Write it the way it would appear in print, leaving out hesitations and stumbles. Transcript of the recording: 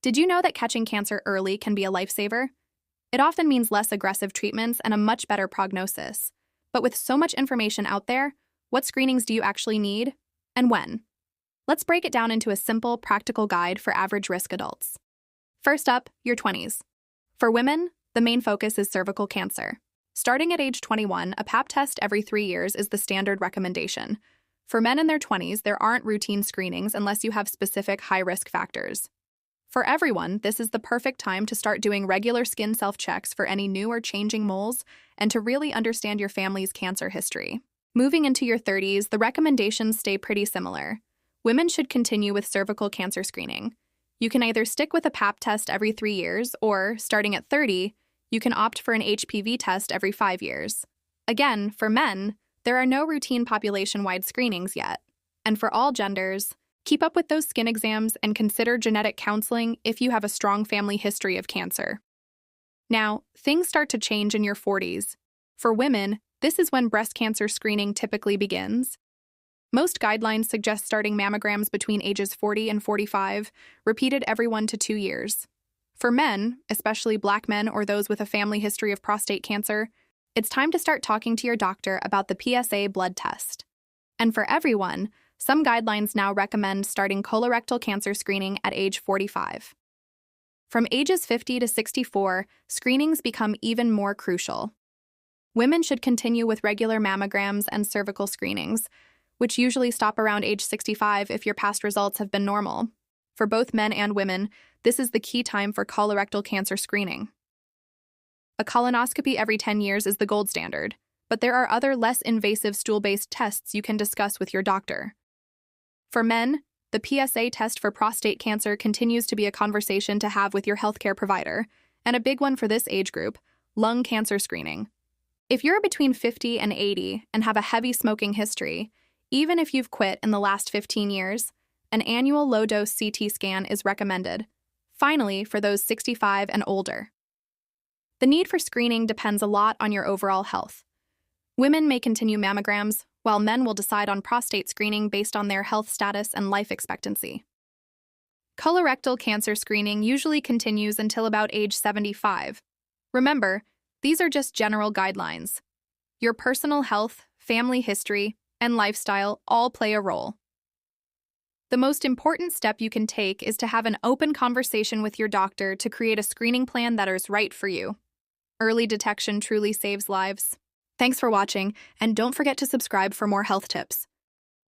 Did you know that catching cancer early can be a lifesaver? It often means less aggressive treatments and a much better prognosis. But with so much information out there, what screenings do you actually need, and when? Let's break it down into a simple, practical guide for average-risk adults. First up, your 20s. For women, the main focus is cervical cancer. Starting at age 21, a Pap test every 3 years is the standard recommendation. For men in their 20s, there aren't routine screenings unless you have specific high-risk factors. For everyone, this is the perfect time to start doing regular skin self-checks for any new or changing moles and to really understand your family's cancer history. Moving into your 30s, the recommendations stay pretty similar. Women should continue with cervical cancer screening. You can either stick with a Pap test every 3 years, or, starting at 30, you can opt for an HPV test every 5 years. Again, for men, there are no routine population-wide screenings yet. And for all genders, keep up with those skin exams and consider genetic counseling if you have a strong family history of cancer. Now, things start to change in your 40s. For women, this is when breast cancer screening typically begins. Most guidelines suggest starting mammograms between ages 40 and 45, repeated every 1 to 2 years. For men, especially Black men or those with a family history of prostate cancer, it's time to start talking to your doctor about the PSA blood test. And for everyone, some guidelines now recommend starting colorectal cancer screening at age 45. From ages 50 to 64, screenings become even more crucial. Women should continue with regular mammograms and cervical screenings, which usually stop around age 65 if your past results have been normal. For both men and women, this is the key time for colorectal cancer screening. A colonoscopy every 10 years is the gold standard, but there are other less invasive stool-based tests you can discuss with your doctor. For men, the PSA test for prostate cancer continues to be a conversation to have with your healthcare provider, and a big one for this age group, lung cancer screening. If you're between 50 and 80 and have a heavy smoking history, even if you've quit in the last 15 years, an annual low-dose CT scan is recommended. Finally, for those 65 and older. The need for screening depends a lot on your overall health. Women may continue mammograms, while men will decide on prostate screening based on their health status and life expectancy. Colorectal cancer screening usually continues until about age 75. Remember, these are just general guidelines. Your personal health, family history, and lifestyle all play a role. The most important step you can take is to have an open conversation with your doctor to create a screening plan that is right for you. Early detection truly saves lives. Thanks for watching, and don't forget to subscribe for more health tips.